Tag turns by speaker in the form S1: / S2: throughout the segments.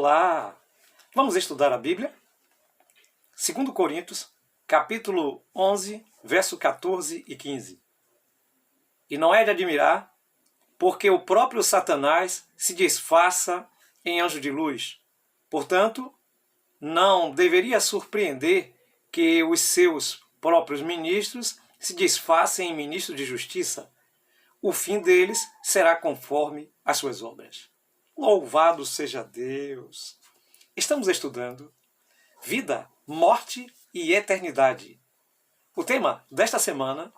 S1: Olá! Vamos estudar a Bíblia? 2 Coríntios, capítulo 11, verso 14 e 15. E não é de admirar, porque o próprio Satanás se disfarça em anjo de luz. Portanto, não deveria surpreender que os seus próprios ministros se disfarcem em ministros de justiça. O fim deles será conforme as suas obras. Louvado seja Deus! Estamos estudando vida, morte e eternidade. O tema desta semana,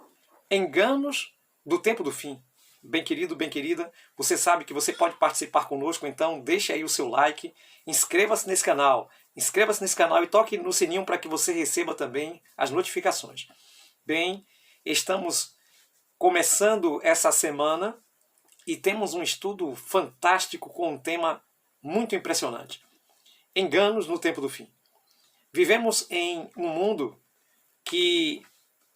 S1: enganos do tempo do fim. Bem querido, bem querida, você sabe que você pode participar conosco, então deixe aí o seu like, inscreva-se nesse canal e toque no sininho para que você receba também as notificações. Bem, estamos começando essa semana e temos um estudo fantástico com um tema muito impressionante. Enganos no tempo do fim. Vivemos em um mundo que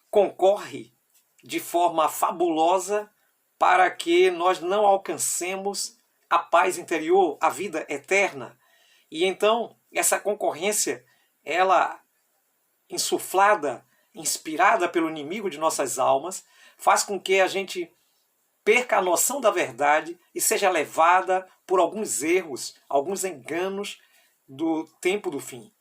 S1: concorre de forma fabulosa para que nós não alcancemos a paz interior, a vida eterna. E então, essa concorrência, ela insuflada, inspirada pelo inimigo de nossas almas, faz com que a gente perca a noção da verdade e seja levada por alguns erros, alguns enganos do tempo do fim.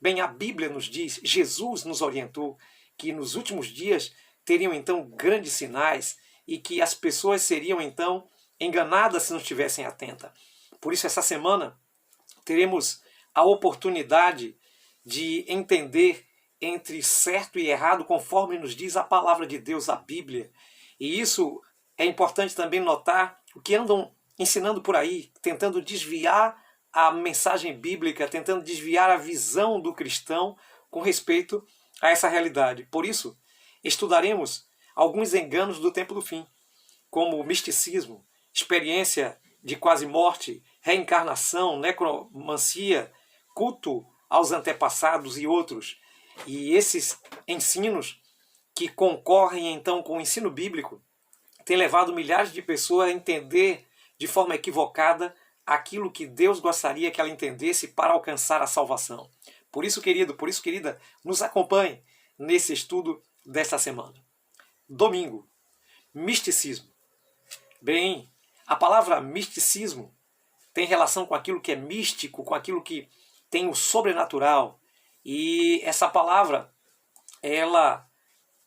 S1: Bem, a Bíblia nos diz, Jesus nos orientou que nos últimos dias teriam então grandes sinais e que as pessoas seriam então enganadas se não estivessem atentas. Por isso, essa semana teremos a oportunidade de entender entre certo e errado, conforme nos diz a palavra de Deus, a Bíblia. E isso é importante também notar o que andam ensinando por aí, tentando desviar a mensagem bíblica, tentando desviar a visão do cristão com respeito a essa realidade. Por isso, estudaremos alguns enganos do tempo do fim, como misticismo, experiência de quase morte, reencarnação, necromancia, culto aos antepassados e outros. E esses ensinos que concorrem então com o ensino bíblico têm levado milhares de pessoas a entender de forma equivocada aquilo que Deus gostaria que ela entendesse para alcançar a salvação. Por isso, querido, por isso, querida, nos acompanhe nesse estudo desta semana. Domingo, misticismo. Bem, a palavra misticismo tem relação com aquilo que é místico, com aquilo que tem o sobrenatural. E essa palavra, ela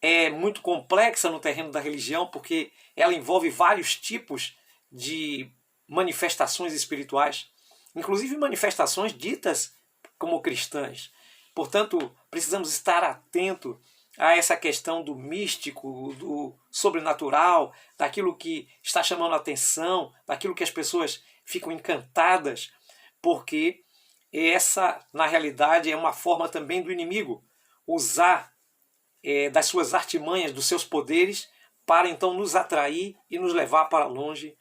S1: é muito complexa no terreno da religião, porque ela envolve vários tipos de manifestações espirituais, inclusive manifestações ditas como cristãs. Portanto, precisamos estar atentos a essa questão do místico, do sobrenatural, daquilo que está chamando a atenção, daquilo que as pessoas ficam encantadas, porque essa, na realidade, é uma forma também do inimigo usar das suas artimanhas, dos seus poderes, para então nos atrair e nos levar para longe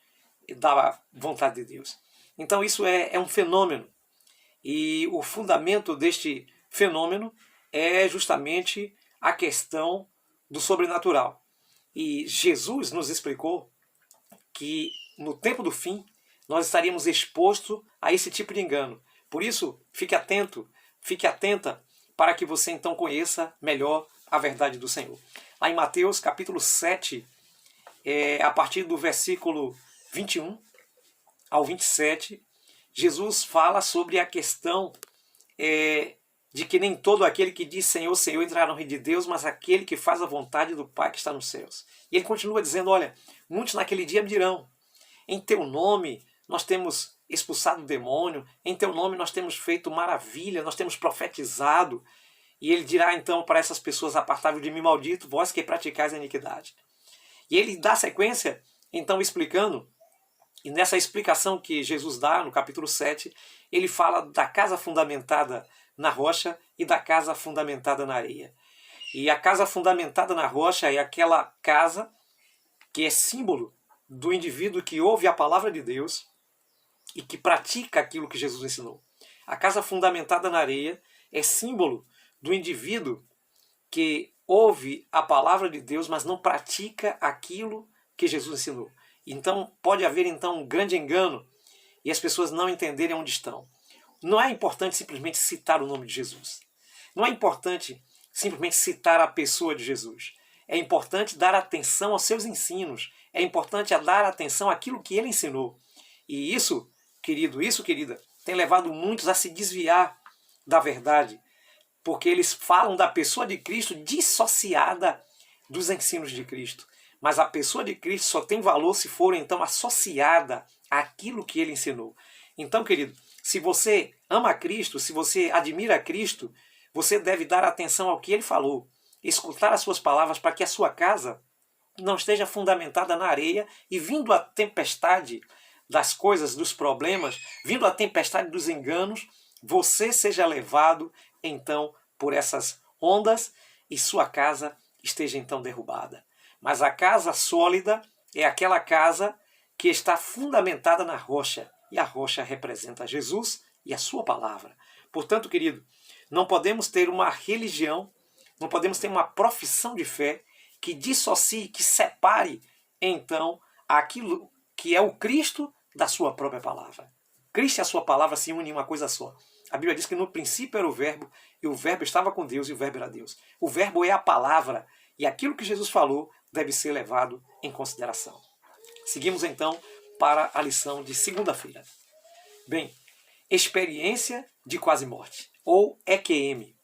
S1: da vontade de Deus. Então isso é um fenômeno. E o fundamento deste fenômeno é justamente a questão do sobrenatural. E Jesus nos explicou que no tempo do fim nós estaríamos expostos a esse tipo de engano. Por isso, fique atento, fique atenta para que você então conheça melhor a verdade do Senhor. Lá em Mateus capítulo 7, a partir do versículo 21 ao 27, Jesus fala sobre a questão de que nem todo aquele que diz Senhor, Senhor entrará no reino de Deus, mas aquele que faz a vontade do Pai que está nos céus. E ele continua dizendo, olha, muitos naquele dia me dirão, em teu nome nós temos expulsado o demônio, em teu nome nós temos feito maravilha, nós temos profetizado. E ele dirá então para essas pessoas, apartai-vos de mim, maldito, vós que praticais a iniquidade. E ele dá sequência, então explicando, e nessa explicação que Jesus dá no capítulo 7, ele fala da casa fundamentada na rocha e da casa fundamentada na areia. E a casa fundamentada na rocha é aquela casa que é símbolo do indivíduo que ouve a palavra de Deus e que pratica aquilo que Jesus ensinou. A casa fundamentada na areia é símbolo do indivíduo que ouve a palavra de Deus, mas não pratica aquilo que Jesus ensinou. Então pode haver então um grande engano e as pessoas não entenderem onde estão. não é importante simplesmente citar o nome de Jesus. Não é importante simplesmente citar a pessoa de Jesus. É importante dar atenção aos seus ensinos. É importante dar atenção àquilo que ele ensinou. E isso, querido, isso, querida, tem levado muitos a se desviar da verdade, porque eles falam da pessoa de Cristo dissociada dos ensinos de Cristo. Mas a pessoa de Cristo só tem valor se for então associada àquilo que ele ensinou. Então, querido, se você ama Cristo, se você admira Cristo, você deve dar atenção ao que ele falou, escutar as suas palavras para que a sua casa não esteja fundamentada na areia e vindo a tempestade das coisas, dos problemas, vindo a tempestade dos enganos, você seja levado então por essas ondas e sua casa esteja então derrubada. Mas a casa sólida é aquela casa que está fundamentada na rocha, e a rocha representa Jesus e a sua palavra. Portanto, querido, não podemos ter uma religião, não podemos ter uma profissão de fé que dissocie, que separe, então, aquilo que é o Cristo da sua própria palavra. Cristo e a sua palavra se unem em uma coisa só. A Bíblia diz que no princípio era o Verbo, e o Verbo estava com Deus, e o Verbo era Deus. O Verbo é a palavra, e aquilo que Jesus falou deve ser levado em consideração. Seguimos então para a lição de segunda-feira. Bem, experiência de quase morte, ou EQM.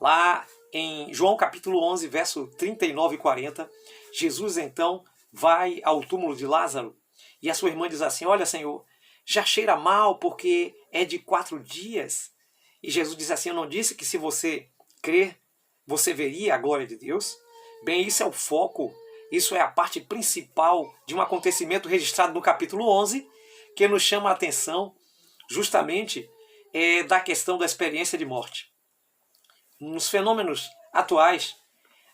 S1: Lá em João capítulo 11, verso 39 e 40, Jesus então vai ao túmulo de Lázaro e a sua irmã diz assim: olha, Senhor, já cheira mal porque é de 4 dias. E Jesus diz assim: eu não disse que se você crer, você veria a glória de Deus? Bem, isso é o foco, isso é a parte principal de um acontecimento registrado no capítulo 11, que nos chama a atenção justamente da questão da experiência de morte. Nos fenômenos atuais,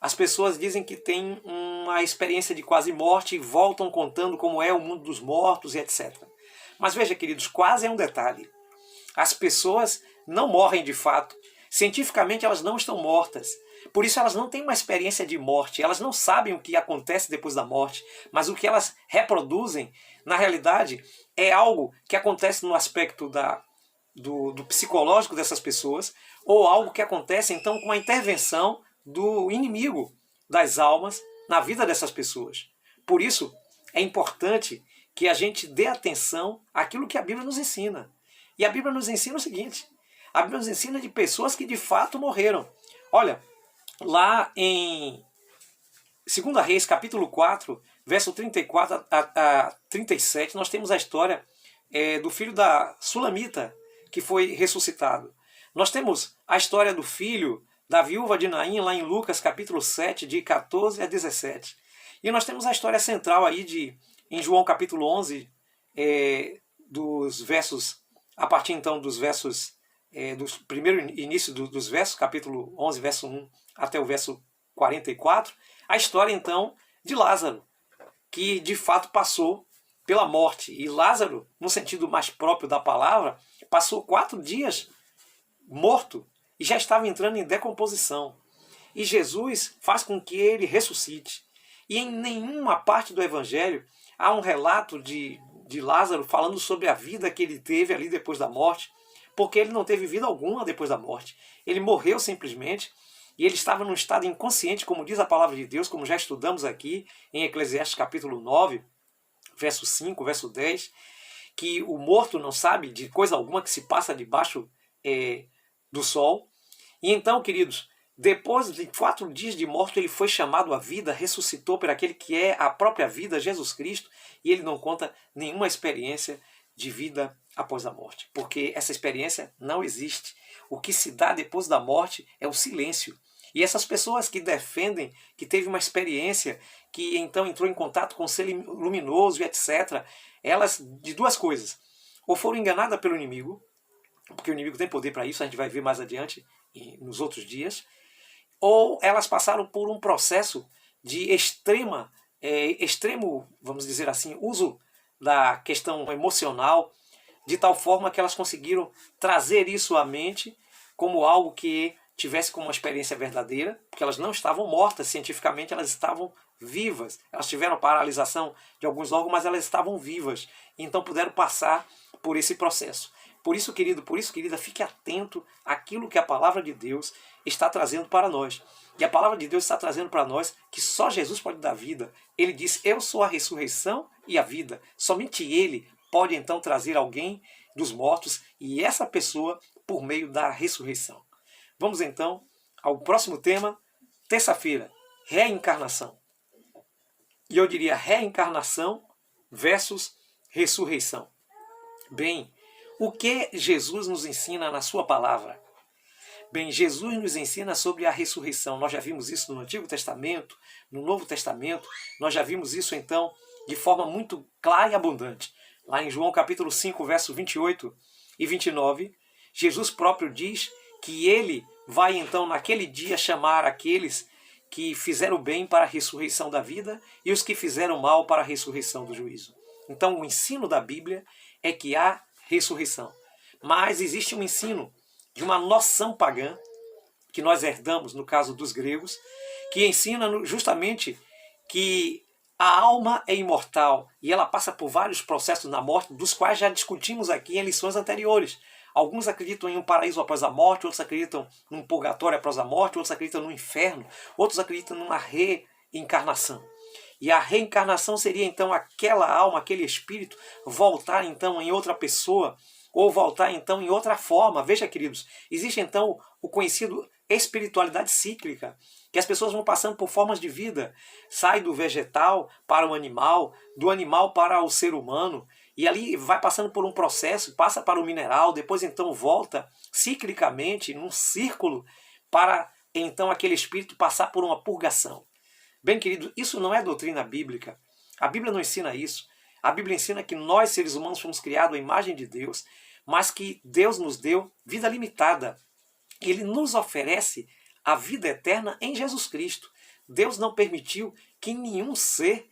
S1: as pessoas dizem que têm uma experiência de quase morte e voltam contando como é o mundo dos mortos e etc. Mas veja, queridos, quase é um detalhe. As pessoas não morrem de fato. Cientificamente elas não estão mortas. Por isso elas não têm uma experiência de morte. Elas não sabem o que acontece depois da morte. Mas o que elas reproduzem, na realidade, é algo que acontece no aspecto do psicológico dessas pessoas, ou algo que acontece então com a intervenção do inimigo das almas na vida dessas pessoas. Por isso é importante que a gente dê atenção àquilo que a Bíblia nos ensina. E a Bíblia nos ensina o seguinte: a Bíblia nos ensina de pessoas que de fato morreram. Olha, lá em 2 Reis, capítulo 4, verso 34 a 37, nós temos a história do filho da Sulamita, que foi ressuscitado. Nós temos a história do filho da viúva de Naim, lá em Lucas, capítulo 7, de 14 a 17. E nós temos a história central aí em João, capítulo 11, dos versos, a partir então dos versos, do primeiro início dos versos, capítulo 11, verso 1 até o verso 44, a história então de Lázaro, que de fato passou pela morte. E Lázaro, no sentido mais próprio da palavra, passou 4 dias morto e já estava entrando em decomposição. E Jesus faz com que ele ressuscite. E em nenhuma parte do Evangelho há um relato de Lázaro falando sobre a vida que ele teve ali depois da morte, porque ele não teve vida alguma depois da morte. Ele morreu simplesmente e ele estava num estado inconsciente, como diz a palavra de Deus, como já estudamos aqui em Eclesiastes capítulo 9, verso 5, verso 10, que o morto não sabe de coisa alguma que se passa debaixo do sol. E então, queridos, depois de 4 dias de morto, ele foi chamado à vida, ressuscitou por aquele que é a própria vida, Jesus Cristo, e ele não conta nenhuma experiência de vida após a morte, porque essa experiência não existe. O que se dá depois da morte é o silêncio. E essas pessoas que defendem que teve uma experiência, que então entrou em contato com o ser luminoso e etc., elas, de 2 coisas: ou foram enganadas pelo inimigo, porque o inimigo tem poder para isso, a gente vai ver mais adiante nos outros dias, ou elas passaram por um processo de extremo, vamos dizer assim, uso da questão emocional, de tal forma que elas conseguiram trazer isso à mente como algo que tivesse como uma experiência verdadeira, porque elas não estavam mortas cientificamente, elas estavam vivas. Elas tiveram paralisação de alguns órgãos, mas elas estavam vivas. Então puderam passar por esse processo. Por isso, querido, por isso, querida, fique atento àquilo que a palavra de Deus está trazendo para nós. E a palavra de Deus está trazendo para nós que só Jesus pode dar vida. Ele diz, eu sou a ressurreição e a vida. Somente Ele pode então trazer alguém dos mortos e essa pessoa por meio da ressurreição. Vamos então ao próximo tema, terça-feira, reencarnação. E eu diria reencarnação versus ressurreição. Bem, o que Jesus nos ensina na sua palavra? Bem, Jesus nos ensina sobre a ressurreição. Nós já vimos isso no Antigo Testamento, no Novo Testamento. Nós já vimos isso, então, de forma muito clara e abundante. Lá em João capítulo 5, verso 28 e 29, Jesus próprio diz que Ele vai, então, naquele dia chamar aqueles que fizeram bem para a ressurreição da vida e os que fizeram mal para a ressurreição do juízo. Então, o ensino da Bíblia é que há ressurreição. Mas existe um ensino de uma noção pagã, que nós herdamos, no caso dos gregos, que ensina justamente que a alma é imortal e ela passa por vários processos na morte, dos quais já discutimos aqui em lições anteriores. Alguns acreditam em um paraíso após a morte, outros acreditam num purgatório após a morte, outros acreditam no inferno, outros acreditam numa reencarnação. E a reencarnação seria então aquela alma, aquele espírito, voltar então em outra pessoa, ou voltar então em outra forma. Veja, queridos, existe então o conhecido espiritualidade cíclica, que as pessoas vão passando por formas de vida, sai do vegetal para o animal, do animal para o ser humano, e ali vai passando por um processo, passa para o mineral, depois então volta ciclicamente num círculo para então aquele espírito passar por uma purgação. Bem, querido, isso não é doutrina bíblica. A Bíblia não ensina isso. A Bíblia ensina que nós, seres humanos, fomos criados à imagem de Deus, mas que Deus nos deu vida limitada. Ele nos oferece a vida eterna em Jesus Cristo. Deus não permitiu que nenhum ser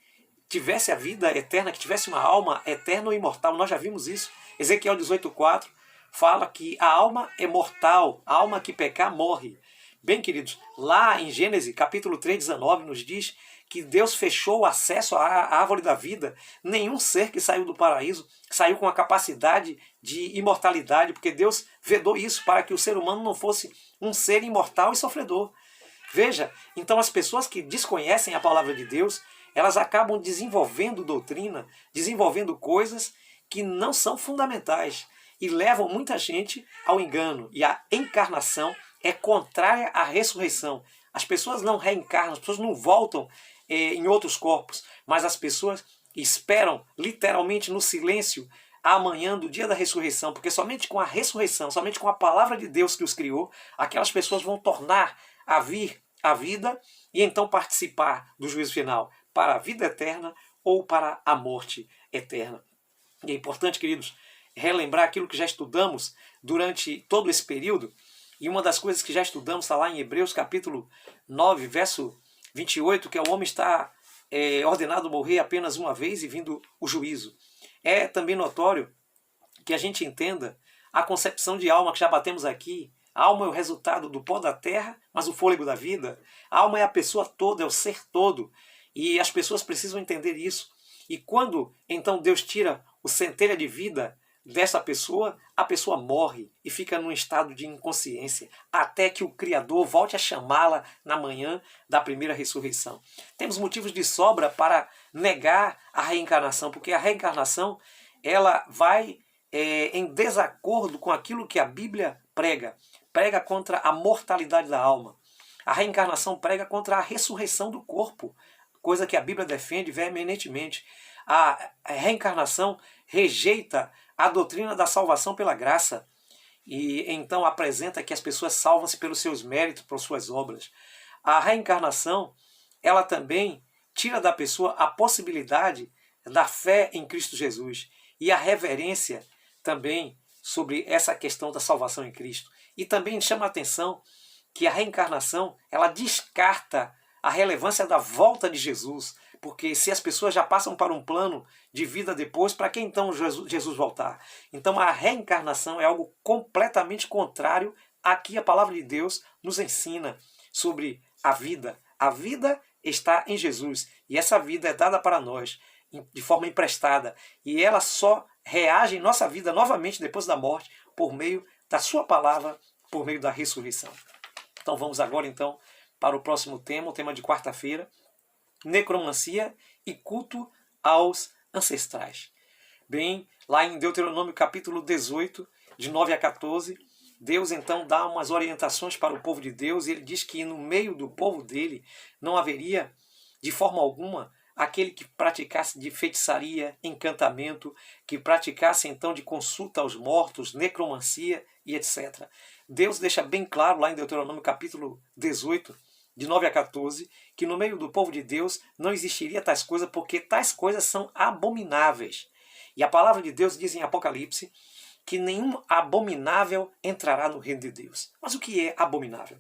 S1: tivesse a vida eterna, que tivesse uma alma eterna ou imortal. Nós já vimos isso. Ezequiel 18:4 fala que a alma é mortal, a alma que pecar morre. Bem, queridos, lá em Gênesis capítulo 3:19 nos diz que Deus fechou o acesso à árvore da vida. Nenhum ser que saiu do paraíso saiu com a capacidade de imortalidade, porque Deus vedou isso para que o ser humano não fosse um ser imortal e sofredor. Veja, então as pessoas que desconhecem a palavra de Deus, elas acabam desenvolvendo doutrina, desenvolvendo coisas que não são fundamentais e levam muita gente ao engano. E a encarnação é contrária à ressurreição. As pessoas não reencarnam, as pessoas não voltam em outros corpos, mas as pessoas esperam literalmente no silêncio amanhã do dia da ressurreição, porque somente com a ressurreição, somente com a palavra de Deus que os criou, aquelas pessoas vão tornar a vir a vida e então participar do juízo final para a vida eterna ou para a morte eterna. E é importante, queridos, relembrar aquilo que já estudamos durante todo esse período. E uma das coisas que já estudamos está lá em Hebreus capítulo 9, verso 28, que é o homem está ordenado morrer apenas uma vez e vindo o juízo. É também notório que a gente entenda a concepção de alma que já batemos aqui. A alma é o resultado do pó da terra, mas o fôlego da vida. A alma é a pessoa toda, é o ser todo. E as pessoas precisam entender isso. E quando então Deus tira o centelha de vida dessa pessoa, a pessoa morre e fica num estado de inconsciência, até que o Criador volte a chamá-la na manhã da primeira ressurreição. Temos motivos de sobra para negar a reencarnação, porque a reencarnação ela vai em desacordo com aquilo que a Bíblia prega. Prega contra a mortalidade da alma. A reencarnação prega contra a ressurreição do corpo, coisa que a Bíblia defende veementemente. A reencarnação rejeita a doutrina da salvação pela graça e então apresenta que as pessoas salvam-se pelos seus méritos, por suas obras. A reencarnação, ela também tira da pessoa a possibilidade da fé em Cristo Jesus e a reverência também sobre essa questão da salvação em Cristo. E também chama a atenção que a reencarnação, ela descarta a relevância da volta de Jesus, porque se as pessoas já passam para um plano de vida depois, para que então Jesus voltar? Então a reencarnação é algo completamente contrário a que a palavra de Deus nos ensina sobre a vida. A vida está em Jesus e essa vida é dada para nós de forma emprestada e ela só reage em nossa vida novamente depois da morte por meio da sua palavra, por meio da ressurreição. Então vamos agora então para o próximo tema, o tema de quarta-feira, necromancia e culto aos ancestrais. Bem, lá em Deuteronômio capítulo 18, de 9 a 14, Deus então dá umas orientações para o povo de Deus e ele diz que no meio do povo dele não haveria de forma alguma aquele que praticasse de feitiçaria, encantamento, que praticasse então de consulta aos mortos, necromancia e etc. Deus deixa bem claro lá em Deuteronômio capítulo 18, de 9 a 14, que no meio do povo de Deus não existiria tais coisas, porque tais coisas são abomináveis. E a palavra de Deus diz em Apocalipse que nenhum abominável entrará no reino de Deus. Mas o que é abominável?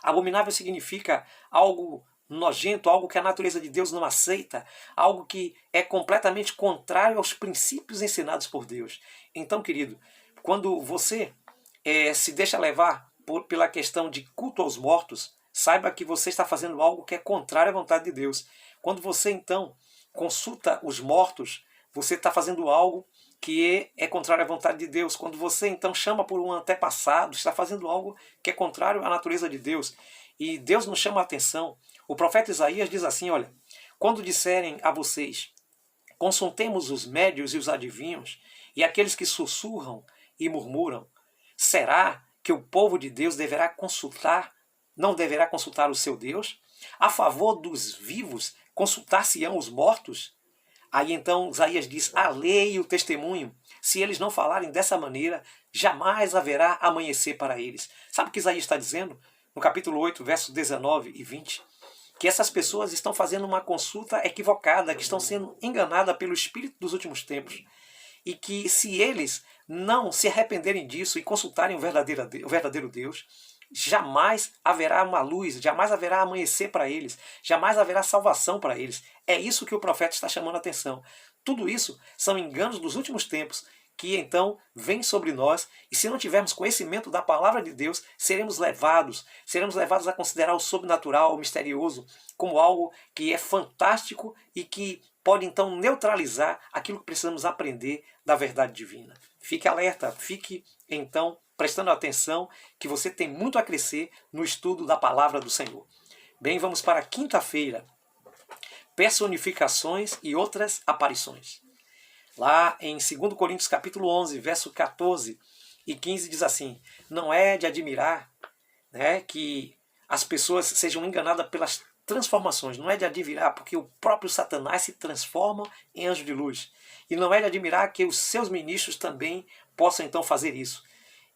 S1: Abominável significa algo nojento, algo que a natureza de Deus não aceita, algo que é completamente contrário aos princípios ensinados por Deus. Então, querido, quando você se deixa levar pela questão de culto aos mortos, saiba que você está fazendo algo que é contrário à vontade de Deus. Quando você, então, consulta os mortos, você está fazendo algo que é contrário à vontade de Deus. Quando você, então, chama por um antepassado, está fazendo algo que é contrário à natureza de Deus. E Deus nos chama a atenção. O profeta Isaías diz assim, olha, quando disserem a vocês, consultemos os médios e os adivinhos, e aqueles que sussurram e murmuram, será que o povo de Deus não deverá consultar o seu Deus? A favor dos vivos, consultar-se-ão os mortos? Aí então Isaías diz, a lei e o testemunho, se eles não falarem dessa maneira, jamais haverá amanhecer para eles. Sabe o que Isaías está dizendo? No capítulo 8, versos 19 e 20, que essas pessoas estão fazendo uma consulta equivocada, que estão sendo enganadas pelo espírito dos últimos tempos. E que se eles não se arrependerem disso e consultarem o verdadeiro Deus, jamais haverá uma luz, jamais haverá amanhecer para eles, jamais haverá salvação para eles. É isso que o profeta está chamando a atenção. Tudo isso são enganos dos últimos tempos que então vêm sobre nós, e se não tivermos conhecimento da palavra de Deus, seremos levados a considerar o sobrenatural, o misterioso, como algo que é fantástico e que pode então neutralizar aquilo que precisamos aprender da verdade divina. Fique alerta, fique então prestando atenção, que você tem muito a crescer no estudo da palavra do Senhor. Bem, vamos para a quinta-feira. Personificações e outras aparições. Lá em 2 Coríntios capítulo 11, verso 14 e 15 diz assim, não é de admirar, né, que as pessoas sejam enganadas pelas transformações, não é de admirar porque o próprio Satanás se transforma em anjo de luz. E não é de admirar que os seus ministros também possam então fazer isso.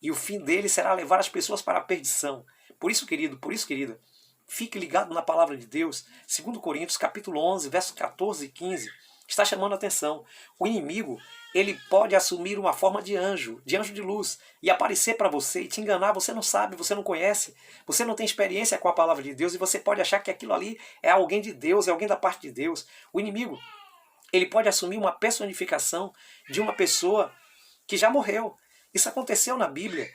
S1: E o fim dele será levar as pessoas para a perdição. Por isso, querido, querida, fique ligado na palavra de Deus. 2 Coríntios capítulo 11, versos 14 e 15, está chamando a atenção. O inimigo, ele pode assumir uma forma de anjo de luz, e aparecer para você e te enganar. Você não sabe, você não conhece, você não tem experiência com a palavra de Deus, e você pode achar que aquilo ali é alguém de Deus, é alguém da parte de Deus. O inimigo, ele pode assumir uma personificação de uma pessoa que já morreu. Isso aconteceu na Bíblia.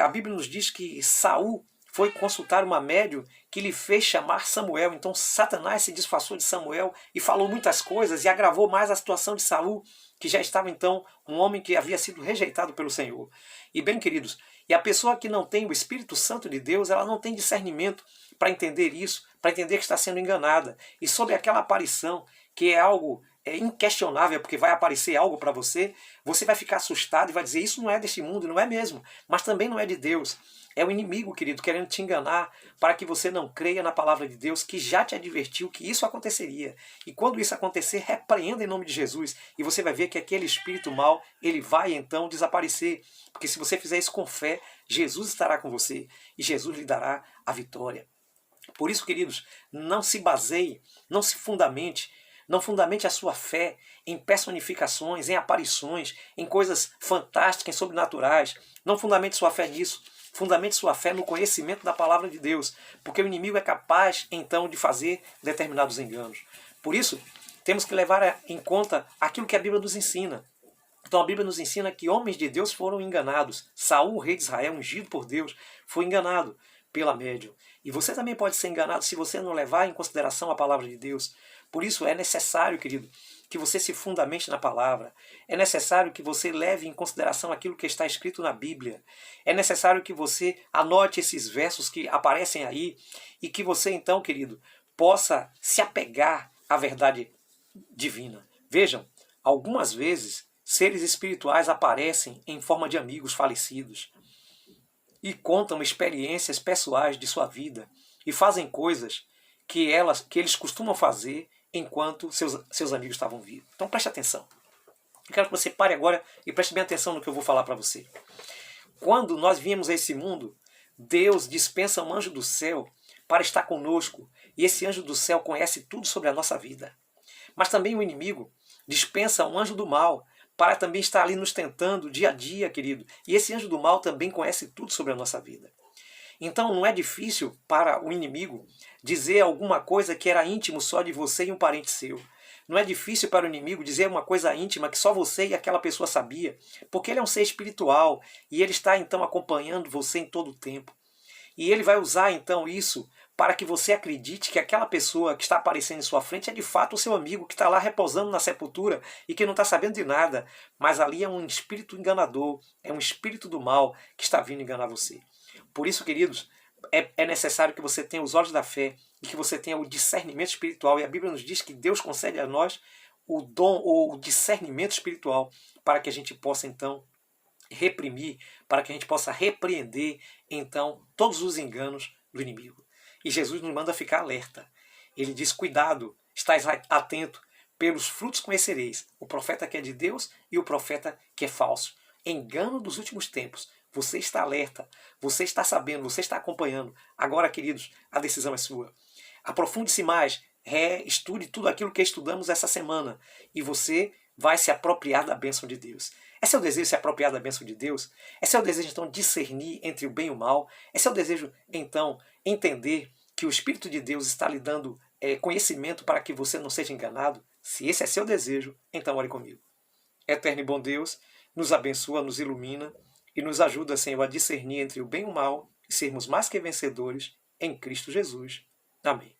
S1: A Bíblia nos diz que Saul foi consultar uma médium que lhe fez chamar Samuel. Então Satanás se disfarçou de Samuel e falou muitas coisas e agravou mais a situação de Saul, que já estava então um homem que havia sido rejeitado pelo Senhor. E bem, queridos, e a pessoa que não tem o Espírito Santo de Deus, ela não tem discernimento para entender isso, para entender que está sendo enganada. E sobre aquela aparição, que é algo inquestionável, porque vai aparecer algo para você, você vai ficar assustado e vai dizer, isso não é deste mundo, não é mesmo, mas também não é de Deus. É o inimigo, querido, querendo te enganar para que você não creia na palavra de Deus, que já te advertiu que isso aconteceria. E quando isso acontecer, repreenda em nome de Jesus. E você vai ver que aquele espírito mau, ele vai então desaparecer. Porque se você fizer isso com fé, Jesus estará com você e Jesus lhe dará a vitória. Por isso, queridos, não se baseie, não se fundamente, não fundamente a sua fé em personificações, em aparições, em coisas fantásticas, sobrenaturais. Não fundamente sua fé nisso. Fundamente sua fé no conhecimento da palavra de Deus, porque o inimigo é capaz, então, de fazer determinados enganos. Por isso, temos que levar em conta aquilo que a Bíblia nos ensina. Então a Bíblia nos ensina que homens de Deus foram enganados. Saul, o rei de Israel, ungido por Deus, foi enganado pela médium. E você também pode ser enganado se você não levar em consideração a palavra de Deus. Por isso é necessário, querido, que você se fundamente na palavra. É necessário que você leve em consideração aquilo que está escrito na Bíblia. É necessário que você anote esses versos que aparecem aí e que você então, querido, possa se apegar à verdade divina. Vejam, algumas vezes seres espirituais aparecem em forma de amigos falecidos e contam experiências pessoais de sua vida e fazem coisas que eles costumam fazer enquanto seus amigos estavam vivos. Então preste atenção. Eu quero que você pare agora e preste bem atenção no que eu vou falar para você. Quando nós viemos a esse mundo, Deus dispensa um anjo do céu para estar conosco, e esse anjo do céu conhece tudo sobre a nossa vida. Mas também o inimigo dispensa um anjo do mal para também estar ali nos tentando dia a dia, querido. E esse anjo do mal também conhece tudo sobre a nossa vida. Então não é difícil para o inimigo dizer alguma coisa que era íntimo só de você e um parente seu. Não é difícil para o inimigo dizer uma coisa íntima que só você e aquela pessoa sabia, porque ele é um ser espiritual e ele está então acompanhando você em todo o tempo. E ele vai usar então isso para que você acredite que aquela pessoa que está aparecendo em sua frente é de fato o seu amigo que está lá repousando na sepultura e que não está sabendo de nada, mas ali é um espírito enganador, é um espírito do mal que está vindo enganar você. Por isso, queridos, é necessário que você tenha os olhos da fé e que você tenha o discernimento espiritual. E a Bíblia nos diz que Deus concede a nós o dom ou o discernimento espiritual para que a gente possa, então, reprimir, para que a gente possa repreender, então, todos os enganos do inimigo. E Jesus nos manda ficar alerta. Ele diz, cuidado, estais atento, pelos frutos conhecereis o profeta que é de Deus e o profeta que é falso. Engano dos últimos tempos. Você está alerta, você está sabendo, você está acompanhando. Agora, queridos, a decisão é sua. Aprofunde-se mais, estude tudo aquilo que estudamos essa semana e você vai se apropriar da bênção de Deus. É seu desejo se apropriar da bênção de Deus? É seu desejo, então, discernir entre o bem e o mal? É seu desejo, então, entender que o Espírito de Deus está lhe dando conhecimento para que você não seja enganado? Se esse é seu desejo, então ore comigo. Eterno e bom Deus, nos abençoa, nos ilumina e nos ajuda, Senhor, a discernir entre o bem e o mal e sermos mais que vencedores em Cristo Jesus. Amém.